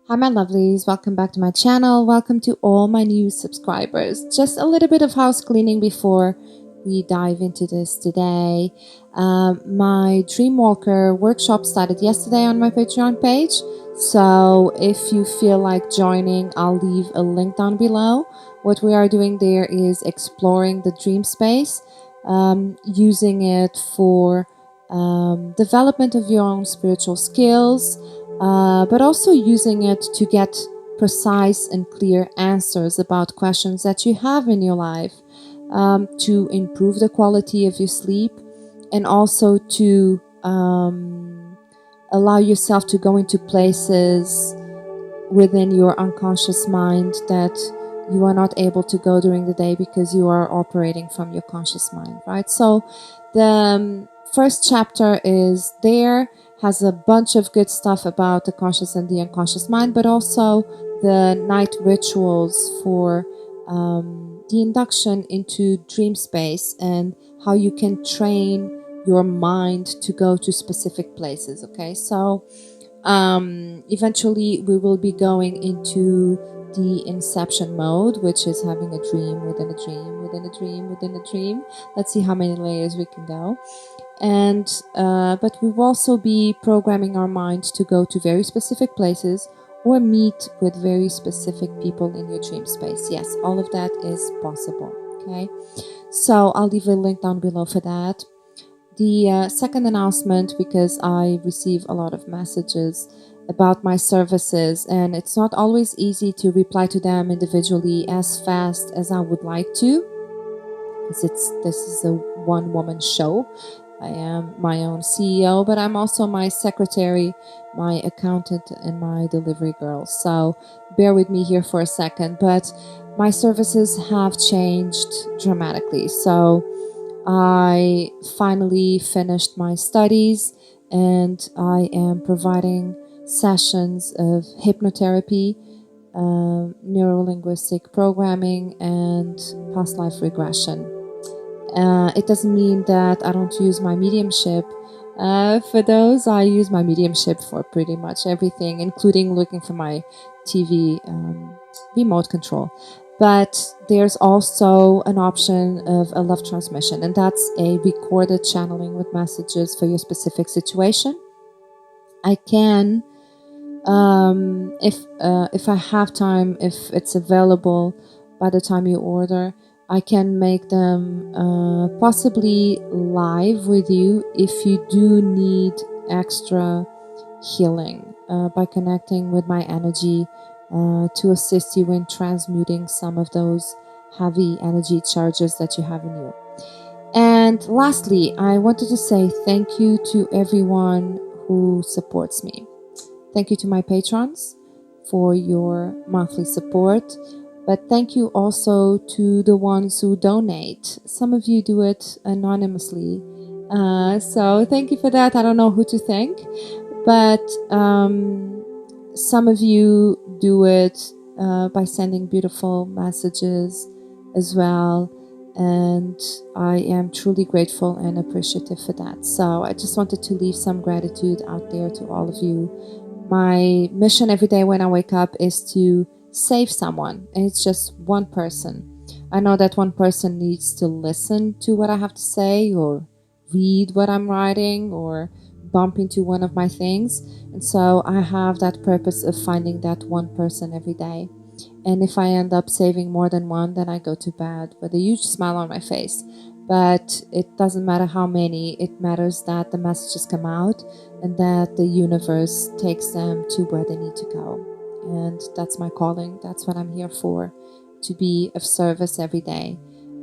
Hi my lovelies, welcome back to my channel. Welcome to all my new subscribers. Just a little bit of house cleaning before we dive into this today. My Dreamwalker workshop started yesterday on my Patreon page. So if you feel like joining, I'll leave a link down below. What we are doing there is exploring the dream space, using it for development of your own spiritual skills, but also using it to get precise and clear answers about questions that you have in your life, to improve the quality of your sleep, and also to allow yourself to go into places within your unconscious mind that you are not able to go during the day because you are operating from your conscious mind, right? So the first chapter is there, has a bunch of good stuff about the conscious and the unconscious mind, but also the night rituals for the induction into dream space and how you can train your mind to go to specific places. Okay, so eventually we will be going into the inception mode, which is having a dream within a dream within a dream within a dream. Let's see how many layers we can go. And but we will also be programming our mind to go to very specific places or meet with very specific people in your dream space. Yes, all of that is possible. Okay, so I'll leave a link down below for that. The second announcement, because I receive a lot of messages about my services and it's not always easy to reply to them individually as fast as I would like to, because this is a one-woman show. I am my own CEO, but I'm also my secretary, my accountant, and my delivery girl. So bear with me here for a second, but my services have changed dramatically. So I finally finished my studies and I am providing sessions of hypnotherapy, neuro-linguistic programming, and past life regression. It doesn't mean that I don't use my mediumship. For those, I use my mediumship for pretty much everything, including looking for my TV remote control. But there's also an option of a love transmission, and that's a recorded channeling with messages for your specific situation. I can, if I have time, if it's available by the time you order, I can make them possibly live with you if you do need extra healing by connecting with my energy to assist you in transmuting some of those heavy energy charges that you have in you. And lastly, I wanted to say thank you to everyone who supports me. Thank you to my patrons for your monthly support, but thank you also to the ones who donate. Some of you do it anonymously, so thank you for that. I don't know who to thank, but some of you do it by sending beautiful messages as well, and I am truly grateful and appreciative for that. So I just wanted to leave some gratitude out there to all of you. My mission every day when I wake up is to save someone, and it's just one person. I know that one person needs to listen to what I have to say, or read what I'm writing, or bump into one of my things. And so I have that purpose of finding that one person every day. And if I end up saving more than one, then I go to bed with a huge smile on my face. But it doesn't matter how many, it matters that the messages come out and that the universe takes them to where they need to go. And that's my calling. That's what I'm here for, to be of service every day,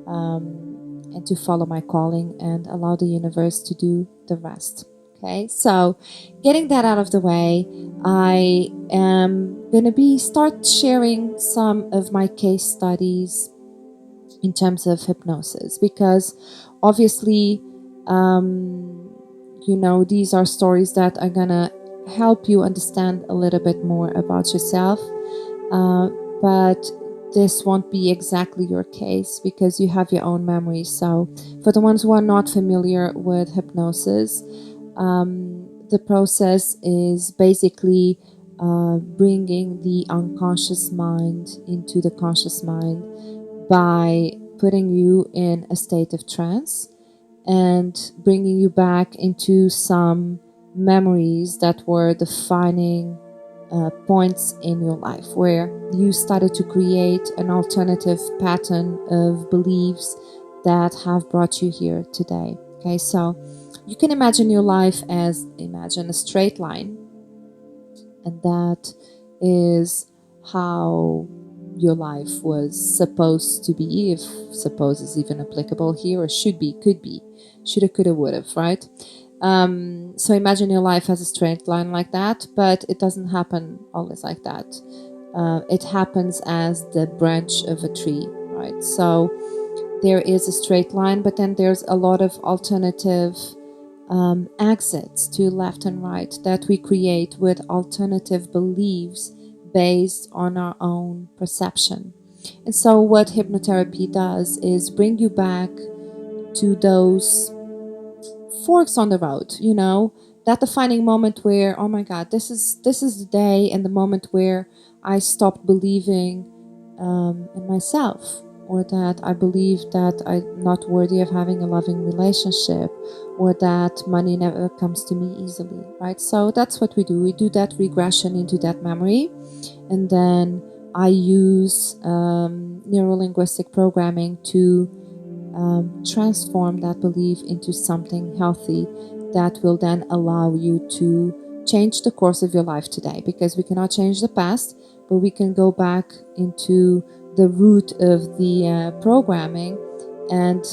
and to follow my calling and allow the universe to do the rest. Okay, so getting that out of the way, I am going to start sharing some of my case studies in terms of hypnosis, because obviously, these are stories that are going to help you understand a little bit more about yourself, but this won't be exactly your case because you have your own memories. So for the ones who are not familiar with hypnosis, the process is basically bringing the unconscious mind into the conscious mind by putting you in a state of trance and bringing you back into some memories that were defining points in your life, where you started to create an alternative pattern of beliefs that have brought you here today. Okay, so you can imagine your life as, imagine a straight line, and that is how your life was supposed to be, if suppose is even applicable here, or should be, could be, shoulda, coulda, woulda, right? So imagine your life as a straight line like that, but it doesn't happen always like that. It happens as the branch of a tree, right? So there is a straight line, but then there's a lot of alternative exits to left and right that we create with alternative beliefs based on our own perception. And so what hypnotherapy does is bring you back to those forks on the road, you know, that defining moment where, oh my God, this is the day and the moment where I stopped believing in myself, or that I believe that I'm not worthy of having a loving relationship, or that money never comes to me easily, right? So that's what we do. We do that regression into that memory, and then I use neuro-linguistic programming to transform that belief into something healthy that will then allow you to change the course of your life today, because we cannot change the past, but we can go back into the root of the programming and,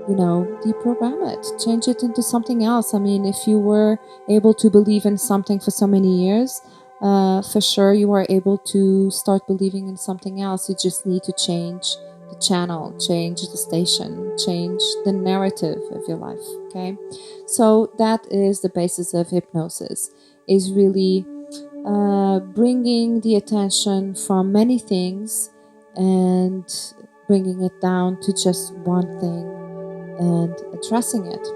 you know, deprogram it, change it into something else. I mean, if you were able to believe in something for so many years, for sure you are able to start believing in something else. You just need to change the channel, change the station, change the narrative of your life. Okay, so that is the basis of hypnosis, is really bringing the attention from many things and bringing it down to just one thing and addressing it.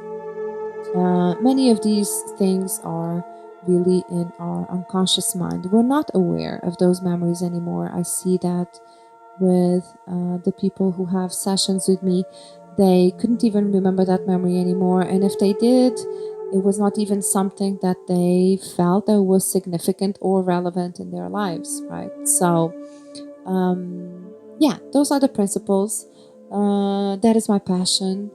Many of these things are really in our unconscious mind. We're not aware of those memories anymore. I see that with the people who have sessions with me. They couldn't even remember that memory anymore, and if they did, it was not even something that they felt that was significant or relevant in their lives, right? So yeah, those are the principles. That is my passion.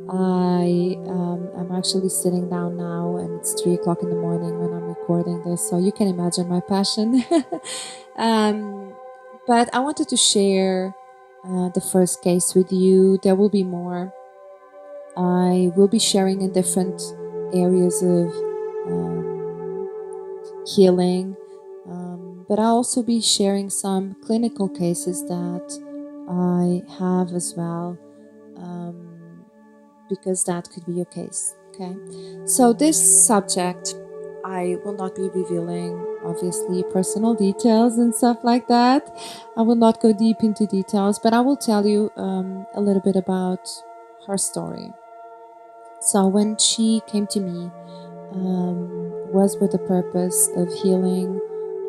I am actually sitting down now, and it's 3 o'clock in the morning when I'm recording this, so you can imagine my passion. But I wanted to share the first case with you. There will be more. I will be sharing in different areas of healing, but I'll also be sharing some clinical cases that I have as well, because that could be your case. Okay, so this subject, I will not be revealing, obviously, personal details and stuff like that. I will not go deep into details, but I will tell you a little bit about her story. So when she came to me, was with the purpose of healing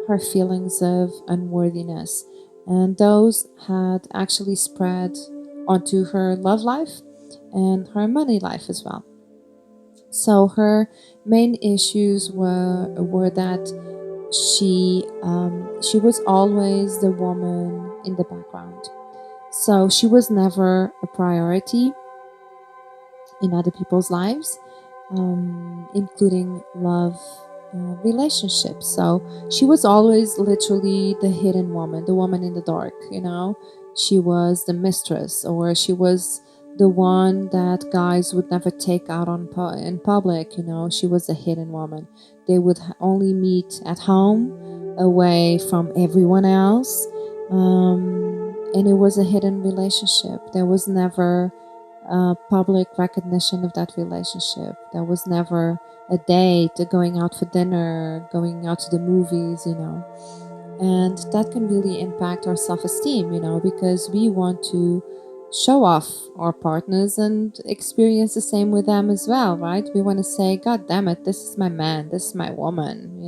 her feelings of unworthiness, and those had actually spread onto her love life and her money life as well. So her main issues were that she was always the woman in the background. So she was never a priority in other people's lives, including love relationships. So she was always literally the hidden woman, the woman in the dark, you know. She was the mistress, or she was the one that guys would never take out in public, you know. She was a hidden woman. They would only meet at home, away from everyone else, and it was a hidden relationship. There was never public recognition of that relationship. There was never a date, going out for dinner, going out to the movies, you know. And that can really impact our self-esteem, you know, because we want to show off our partners and experience the same with them as well, right? We want to say, God damn it, this is my man, this is my woman,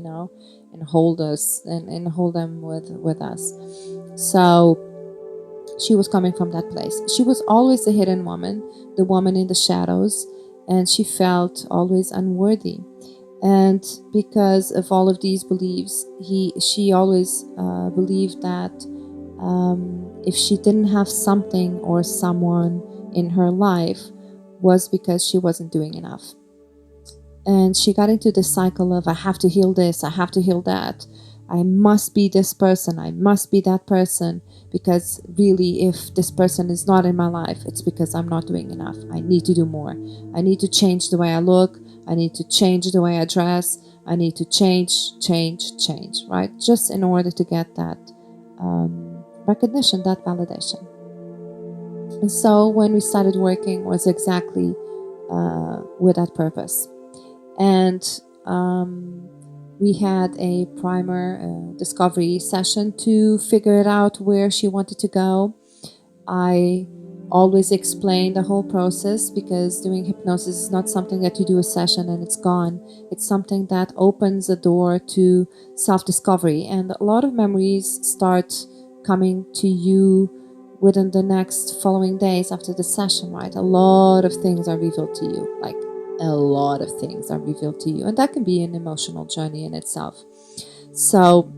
and hold us and hold them with us. So she was coming from that place. She was always the hidden woman, the woman in the shadows, and she felt always unworthy. And because of all of these beliefs, she always believed that if she didn't have something or someone in her life, was because she wasn't doing enough. And she got into this cycle of, I have to heal this, I have to heal that, I must be this person, I must be that person, because really, if this person is not in my life, it's because I'm not doing enough. I need to do more. I need to change the way I look. I need to change the way I dress. I need to change, right? Just in order to get that recognition, that validation. And so when we started working was exactly with that purpose. And we had a primer discovery session to figure it out where she wanted to go. I always explain the whole process, because doing hypnosis is not something that you do a session and it's gone. It's something that opens a door to self-discovery, and a lot of memories start coming to you within the next following days after the session, right? A lot of things are revealed to you, like a lot of things are revealed to you, and that can be an emotional journey in itself. So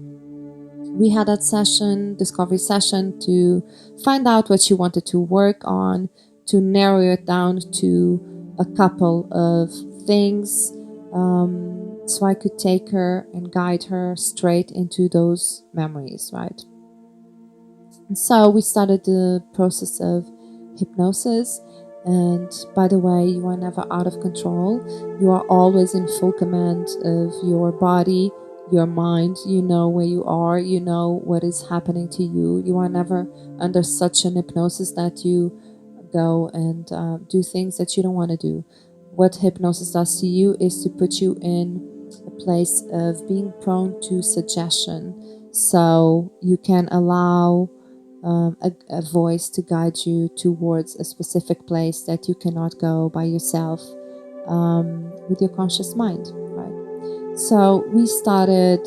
we had that session, discovery session, to find out what she wanted to work on, to narrow it down to a couple of things, so I could take her and guide her straight into those memories, right? And so we started the process of hypnosis. And by the way, you are never out of control. You are always in full command of your body, your mind. You know where you are. You know what is happening to you. You are never under such an hypnosis that you go and do things that you don't want to do. What hypnosis does to you is to put you in a place of being prone to suggestion, so you can allow a voice to guide you towards a specific place that you cannot go by yourself with your conscious mind, right? So we started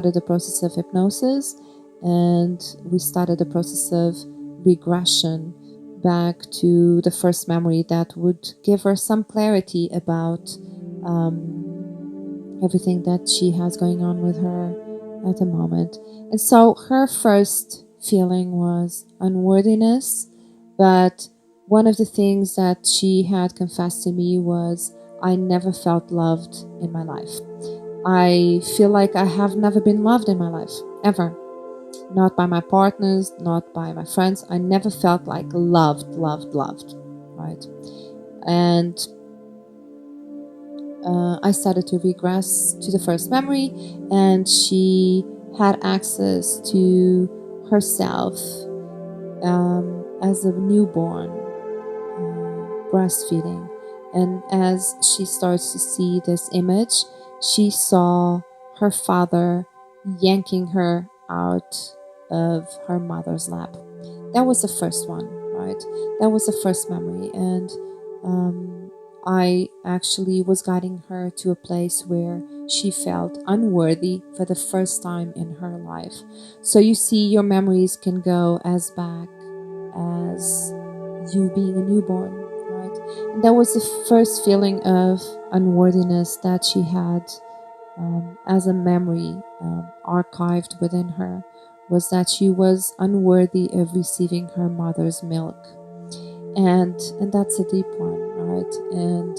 the process of hypnosis, and we started the process of regression back to the first memory that would give her some clarity about everything that she has going on with her at the moment. And so her first feeling was unworthiness, but one of the things that she had confessed to me was, I never felt loved in my life. I feel like I have never been loved in my life, ever. Not by my partners, not by my friends. I never felt like loved, right? And I started to regress to the first memory, and she had access to herself as a newborn, breastfeeding. And as she starts to see this image, she saw her father yanking her out of her mother's lap. That was the first one, right? That was the first memory. And I actually was guiding her to a place where she felt unworthy for the first time in her life. So you see, your memories can go as back as you being a newborn, right? And that was the first feeling of unworthiness that she had as a memory archived within her, was that she was unworthy of receiving her mother's milk. And that's a deep one, right? And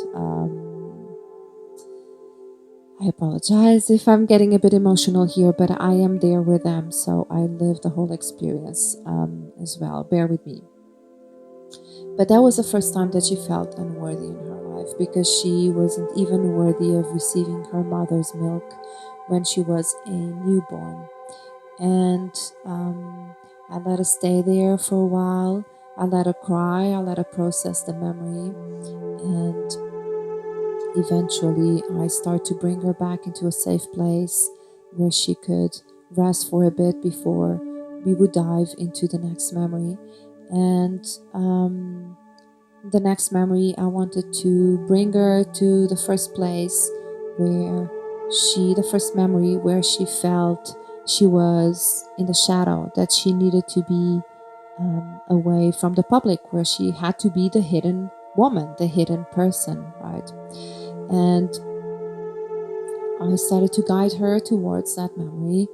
I apologize if I'm getting a bit emotional here, but I am there with them, so I live the whole experience as well. Bear with me. But that was the first time that she felt unworthy in her life, because she wasn't even worthy of receiving her mother's milk when she was a newborn. And I let her stay there for a while. I let her cry. I let her process the memory. And eventually I start to bring her back into a safe place where she could rest for a bit before we would dive into the next memory. And the next memory, I wanted to bring her to the first place where the first memory where she felt she was in the shadow, that she needed to be away from the public, where she had to be the hidden woman, the hidden person, right? And I started to guide her towards that memory,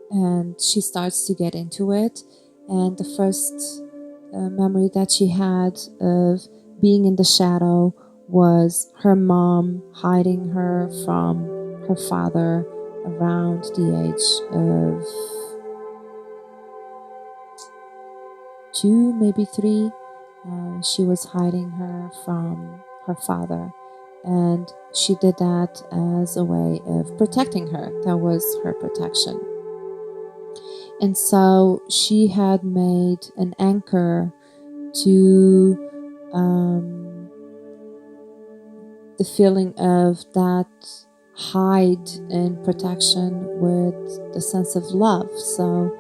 and she starts to get into it. And the first memory that she had of being in the shadow was her mom hiding her from her father around the age of 2, maybe 3. She was hiding her from her father, and she did that as a way of protecting her. That was her protection. And so she had made an anchor to the feeling of that hide and protection with the sense of love. So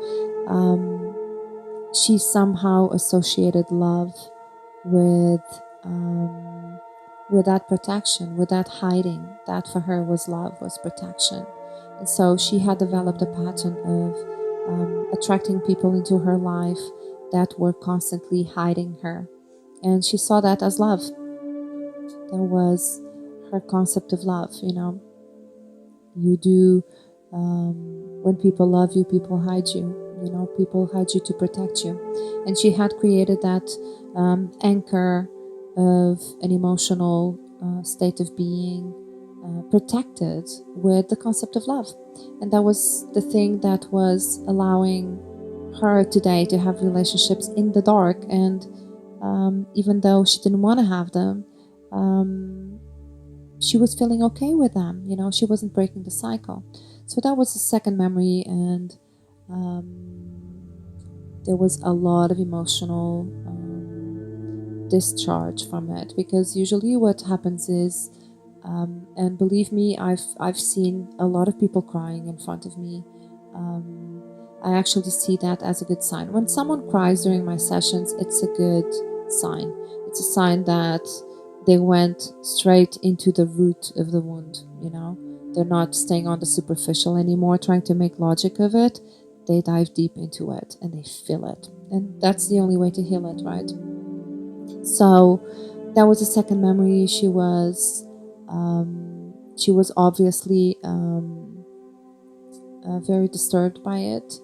she somehow associated love with that protection, with that hiding. That for her was love, was protection. And so she had developed a pattern of attracting people into her life that were constantly hiding her. And she saw that as love. That was her concept of love, you know. You do, when people love you, people hide you. You know, people hide you to protect you. And she had created that anchor of an emotional state of being protected with the concept of love. And that was the thing that was allowing her today to have relationships in the dark. And even though she didn't want to have them, she was feeling okay with them. You know, she wasn't breaking the cycle. So that was the second memory, and there was a lot of emotional discharge from it, because usually what happens is, and believe me, I've seen a lot of people crying in front of me. I actually see that as a good sign. When someone cries during my sessions, it's a good sign. It's a sign that they went straight into the root of the wound, you know. They're not staying on the superficial anymore, trying to make logic of it. They dive deep into it and they feel it. And that's the only way to heal it, right? So that was the second memory. She was obviously very disturbed by it,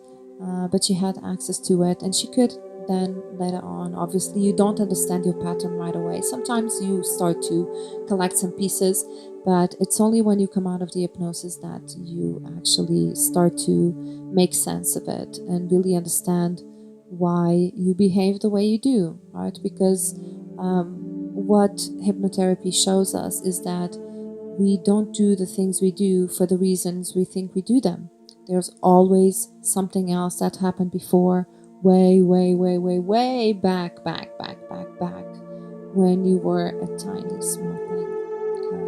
but she had access to it, and she could then later on, obviously you don't understand your pattern right away. Sometimes you start to collect some pieces, but it's only when you come out of the hypnosis that you actually start to make sense of it and really understand why you behave the way you do, right? Because what hypnotherapy shows us is that we don't do the things we do for the reasons we think we do them. There's always something else that happened before, way back, when you were a tiny small thing. Okay.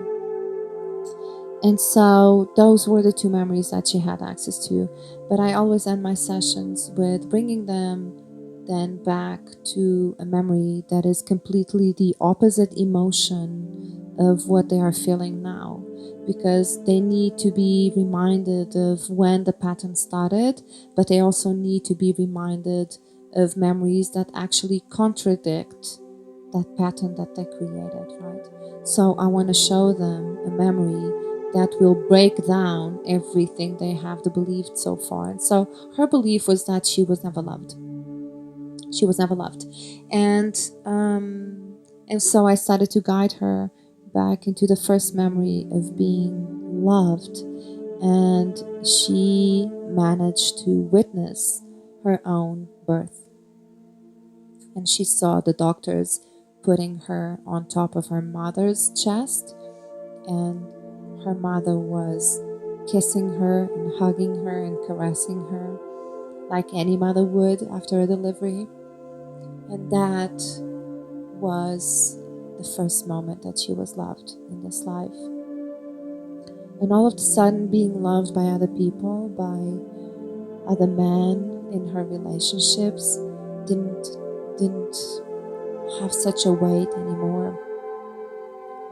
And so those were the two memories that she had access to. But I always end my sessions with bringing them then back to a memory that is completely the opposite emotion of what they are feeling now, because they need to be reminded of when the pattern started, but they also need to be reminded of memories that actually contradict that pattern that they created, right? So I want to show them a memory that will break down everything they have believed so far. And so her belief was that she was never loved. She was never loved. And so I started to guide her back into the first memory of being loved. And she managed to witness her own birth. And she saw the doctors putting her on top of her mother's chest. And her mother was kissing her and hugging her and caressing her like any mother would after a delivery. And that was the first moment that she was loved in this life. And all of a sudden, being loved by other people, by other men in her relationships didn't have such a weight anymore,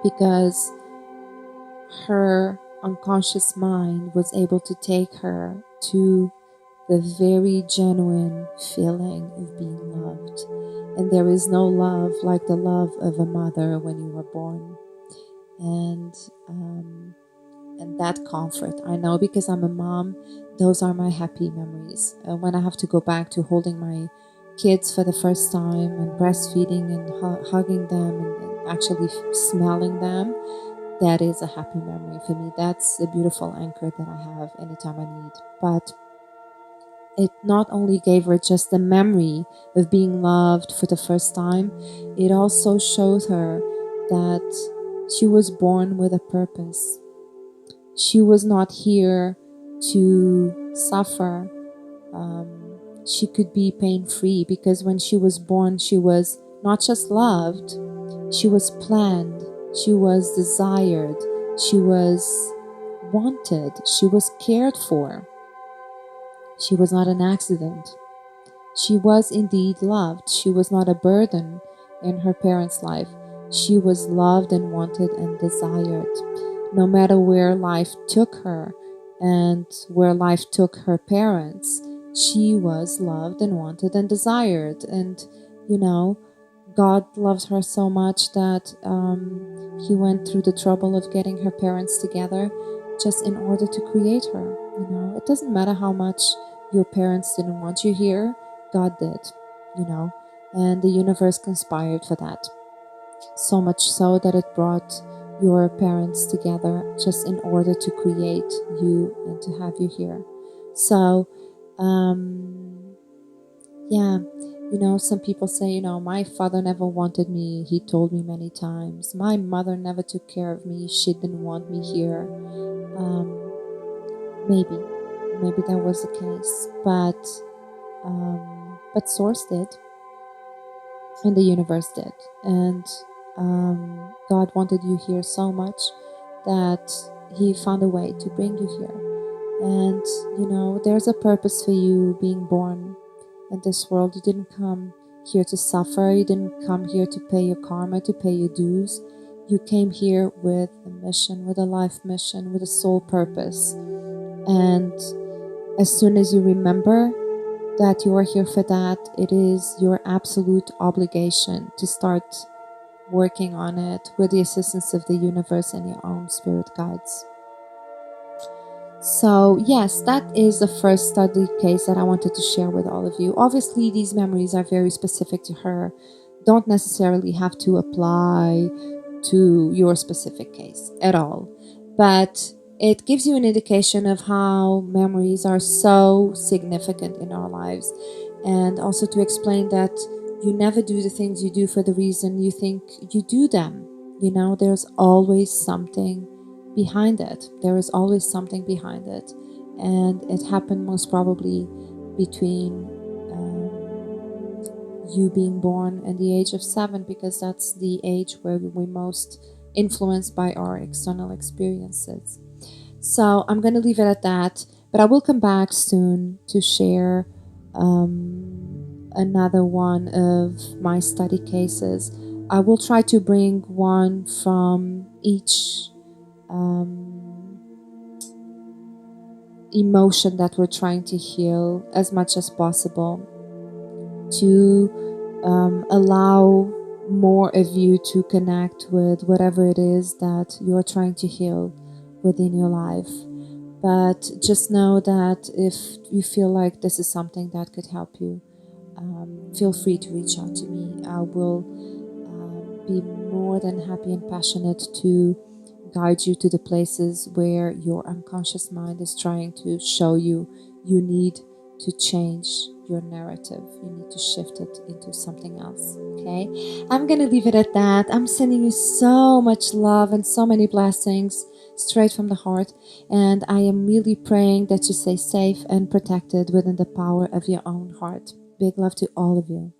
because her unconscious mind was able to take her to the very genuine feeling of being loved. And there is no love like the love of a mother when you were born. And that comfort, I know, because I'm a mom, those are my happy memories. When I have to go back to holding my kids for the first time and breastfeeding and hugging them and actually smelling them, that is a happy memory for me. That's a beautiful anchor that I have anytime I need. But it not only gave her just the memory of being loved for the first time, it also showed her that she was born with a purpose. She was not here to suffer. She could be pain-free, because when she was born, she was not just loved, she was planned, she was desired, she was wanted, she was cared for. She was not an accident. She was indeed loved. She was not a burden in her parents' life. She was loved and wanted and desired. No matter where life took her and where life took her parents, she was loved and wanted and desired. And, you know, God loved her so much that he went through the trouble of getting her parents together just in order to create her. You know, it doesn't matter how much your parents didn't want you here, God did, you know, and the universe conspired for that. So much so that it brought your parents together just in order to create you and to have you here. So, yeah, you know, some people say, you know, my father never wanted me. He told me many times. My mother never took care of me. She didn't want me here. Maybe that was the case, but Source did, and the universe did, and God wanted you here so much that He found a way to bring you here. And you know, there's a purpose for you being born in this world. You didn't come here to suffer. You didn't come here to pay your karma, to pay your dues. You came here with a mission, with a life mission, with a soul purpose. And as soon as you remember that you are here for that, it is your absolute obligation to start working on it with the assistance of the universe and your own spirit guides. So yes, that is the first study case that I wanted to share with all of you. Obviously, these memories are very specific to her, don't necessarily have to apply to your specific case at all, but it gives you an indication of how memories are so significant in our lives, and also to explain that you never do the things you do for the reason you think you do them. You know, there's always something behind it. There is always something behind it, and it happened most probably between you being born and the age of 7, because that's the age where we're most influenced by our external experiences. So I'm going to leave it at that, but I will come back soon to share another one of my study cases. I will try to bring one from each emotion that we're trying to heal as much as possible, to allow more of you to connect with whatever it is that you're trying to heal within your life. But just know that if you feel like this is something that could help you, feel free to reach out to me. I will be more than happy and passionate to guide you to the places where your unconscious mind is trying to show you you need to change your narrative. You need to shift it into something else. Okay, I'm gonna leave it at that. I'm sending you so much love and so many blessings straight from the heart, and I am really praying that you stay safe and protected within the power of your own heart. Big love to all of you.